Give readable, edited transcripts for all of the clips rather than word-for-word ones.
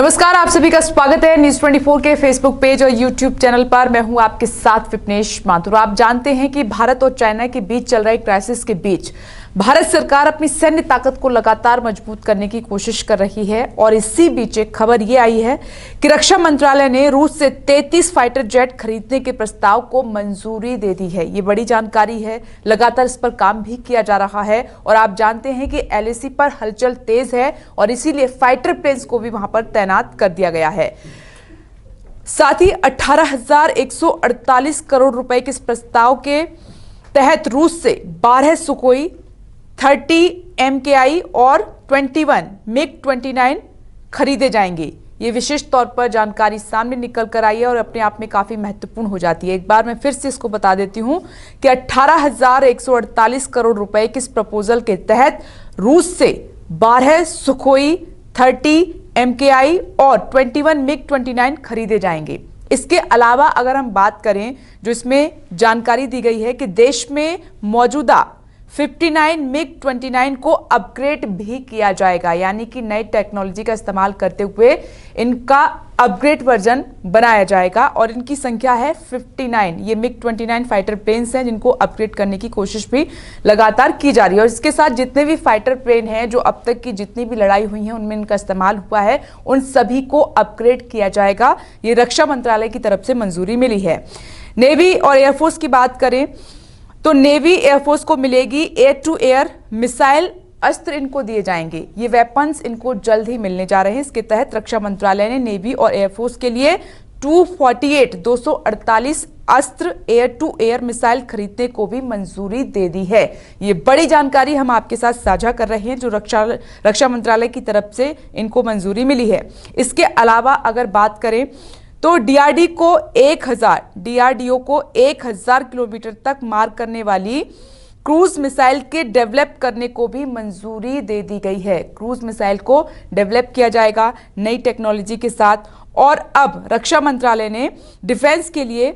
नमस्कार, आप सभी का स्वागत है न्यूज 24 के फेसबुक पेज और यूट्यूब चैनल पर। मैं हूं आपके साथ विपनेश माथुर। आप जानते हैं कि भारत और चाइना के बीच चल रहे क्राइसिस के बीच भारत सरकार अपनी सैन्य ताकत को लगातार मजबूत करने की कोशिश कर रही है और इसी बीच एक खबर ये आई है कि रक्षा मंत्रालय ने रूस से 33 फाइटर जेट खरीदने के प्रस्ताव को मंजूरी दे दी है। ये बड़ी जानकारी है, लगातार इस पर काम भी किया जा रहा है और आप जानते हैं कि LAC पर हलचल तेज है और इसीलिए फाइटर प्लेन्स को भी वहां पर तैनात कर दिया गया है। साथ ही 18,148 करोड़ रुपए के इस प्रस्ताव के तहत रूस से 12 सुखोई 30 MKI और 21 MiG-29 खरीदे जाएंगे। ये विशेष तौर पर जानकारी सामने निकल कर आई है और अपने आप में काफी महत्वपूर्ण हो जाती है। एक बार मैं फिर से इसको बता देती हूं कि 18,148 करोड़ रुपए के इस प्रपोजल के तहत रूस से 12 सुखोई 30 MKI और 21 MiG-29 खरीदे जाएंगे। इसके अलावा अगर हम बात करें, जो इसमें जानकारी दी गई है कि देश में मौजूदा 59 MiG-29 को अपग्रेड भी किया जाएगा, यानी कि नई टेक्नोलॉजी का इस्तेमाल करते हुए इनका अपग्रेड वर्जन बनाया जाएगा और इनकी संख्या है 59। ये MiG-29 फाइटर प्लेन्स हैं जिनको अपग्रेड करने की कोशिश भी लगातार की जा रही है और इसके साथ जितने भी फाइटर प्लेन हैं जो अब तक की जितनी भी लड़ाई हुई है उनमें इनका इस्तेमाल हुआ है, उन सभी को अपग्रेड किया जाएगा। ये रक्षा मंत्रालय की तरफ से मंजूरी मिली है। नेवी और एयरफोर्स की बात करें तो नेवी एयरफोर्स को मिलेगी एयर टू एयर मिसाइल अस्त्र, इनको दिए जाएंगे। ये वेपन्स इनको जल्द ही मिलने जा रहे हैं। इसके तहत रक्षा मंत्रालय ने नेवी और एयरफोर्स के लिए 248 अस्त्र एयर टू एयर मिसाइल खरीदने को भी मंजूरी दे दी है। ये बड़ी जानकारी हम आपके साथ साझा कर रहे हैं जो रक्षा मंत्रालय की तरफ से इनको मंजूरी मिली है। इसके अलावा अगर बात करें तो DRDO को 1000 किलोमीटर तक मार करने वाली क्रूज मिसाइल के डेवलप करने को भी मंजूरी दे दी गई है। क्रूज मिसाइल को डेवलप किया जाएगा नई टेक्नोलॉजी के साथ। और अब रक्षा मंत्रालय ने डिफेंस के लिए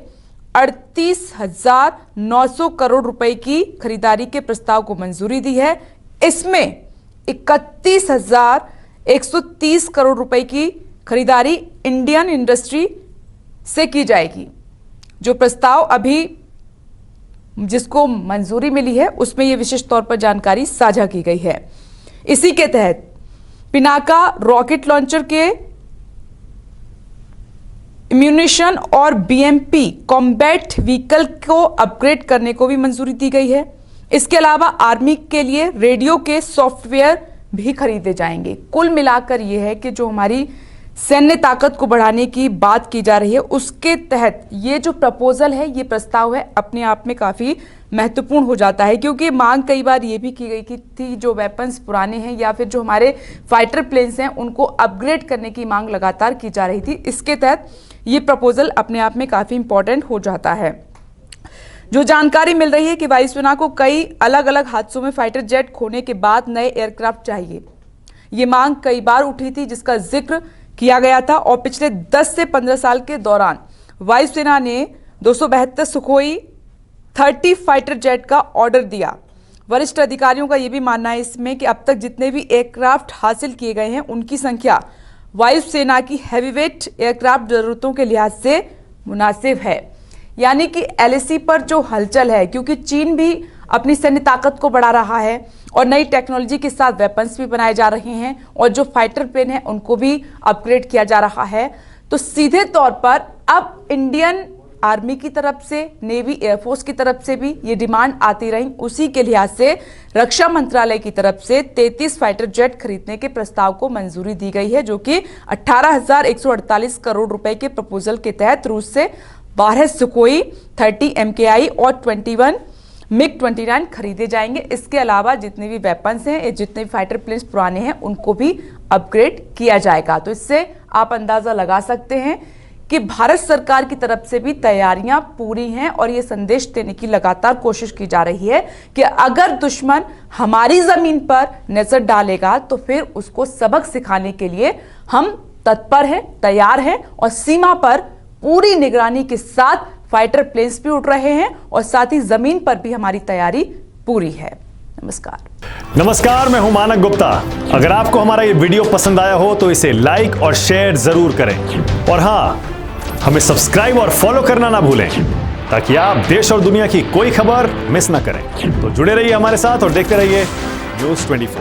38,900 करोड़ रुपए की खरीदारी के प्रस्ताव को मंजूरी दी है। इसमें 31,130 करोड़ रुपए की खरीदारी इंडियन इंडस्ट्री से की जाएगी। जो प्रस्ताव अभी जिसको मंजूरी मिली है उसमें यह विशेष तौर पर जानकारी साझा की गई है। इसी के तहत पिनाका रॉकेट लॉन्चर के इम्यूनिशन और BMP कॉम्बैट व्हीकल को अपग्रेड करने को भी मंजूरी दी गई है। इसके अलावा आर्मी के लिए रेडियो के सॉफ्टवेयर भी खरीदे जाएंगे। कुल मिलाकर यह है कि जो हमारी सैन्य ताकत को बढ़ाने की बात की जा रही है उसके तहत ये जो प्रपोजल है, ये प्रस्ताव है, अपने आप में काफी महत्वपूर्ण हो जाता है क्योंकि मांग कई बार ये भी की गई थी जो वेपन्स पुराने हैं या फिर जो हमारे फाइटर प्लेन्स हैं उनको अपग्रेड करने की मांग लगातार की जा रही थी। इसके तहत ये प्रपोजल अपने आप में काफी इंपॉर्टेंट हो जाता है। जो जानकारी मिल रही है कि वायुसेना को कई अलग अलग हादसों में फाइटर जेट खोने के बाद नए एयरक्राफ्ट चाहिए। ये मांग कई बार उठी थी जिसका जिक्र किया गया था और पिछले 10 से 15 साल के दौरान वायुसेना ने 272 सुखोई 30 फाइटर जेट का ऑर्डर दिया। वरिष्ठ अधिकारियों का यह भी मानना है इसमें कि अब तक जितने भी एयरक्राफ्ट हासिल किए गए हैं उनकी संख्या वायुसेना की हैवीवेट एयरक्राफ्ट जरूरतों के लिहाज से मुनासिब है। यानी कि LAC पर जो हलचल है, क्योंकि चीन भी अपनी सैन्य ताकत को बढ़ा रहा है और नई टेक्नोलॉजी के साथ वेपन्स भी बनाए जा रहे हैं और जो फाइटर प्लेन है उनको भी अपग्रेड किया जा रहा है, तो सीधे तौर पर अब इंडियन आर्मी की तरफ से, नेवी एयरफोर्स की तरफ से भी ये डिमांड आती रही। उसी के लिहाज से रक्षा मंत्रालय की तरफ से 33 फाइटर जेट खरीदने के प्रस्ताव को मंजूरी दी गई है जो कि 18,148 करोड़ रुपए के प्रपोजल के तहत रूस से 12 सुखोई 30 MKI और 21 MiG-29 खरीदे जाएंगे। इसके अलावा जितने भी वेपन्स हैं, जितने भी फाइटर प्लेन्स पुराने हैं उनको भी अपग्रेड किया जाएगा। तो इससे आप अंदाजा लगा सकते हैं कि भारत सरकार की तरफ से भी तैयारियां पूरी हैं और ये संदेश देने की लगातार कोशिश की जा रही है कि अगर दुश्मन हमारी जमीन पर नजर डालेगा तो फिर उसको सबक सिखाने के लिए हम तत्पर हैं, तैयार हैं और सीमा पर पूरी निगरानी के साथ फाइटर प्लेन्स भी उड़ रहे हैं और साथ ही जमीन पर भी हमारी तैयारी पूरी है। नमस्कार, मैं हूं मानक गुप्ता। अगर आपको हमारा ये वीडियो पसंद आया हो तो इसे लाइक और शेयर जरूर करें, और हां, हमें सब्सक्राइब और फॉलो करना ना भूलें ताकि आप देश और दुनिया की कोई खबर मिस ना करें। तो जुड़े रहिए हमारे साथ और देखते रहिए न्यूज़ 24।